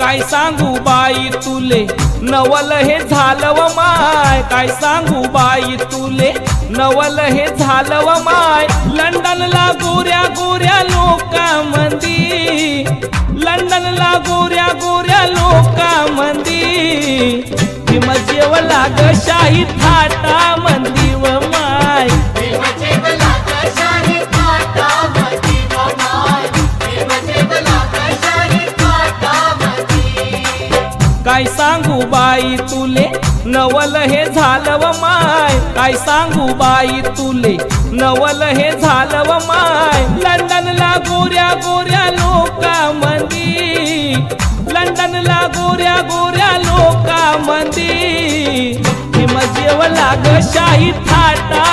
काय सांगू बाई तुले नवल हे झालं व माय, काय सांगू बाई तुले नवल हे झालं व माय। लंडनला गोऱ्या गोऱ्या लोकांमंदी, लंडनला गोऱ्या गोऱ्या लोकांमंदी भीम जेवला ग शाही थाटामंदी व माय। काय सांगू बाई तुले नवल हे झालं व माय, काय सांगू बाई तुले नवल हे झालं व माय। लंडनला गोऱ्या गोऱ्या लोकांमंदी, लंडनला गोऱ्या गोऱ्या लोकांमंदी भीम जेवला ग शाही थाटा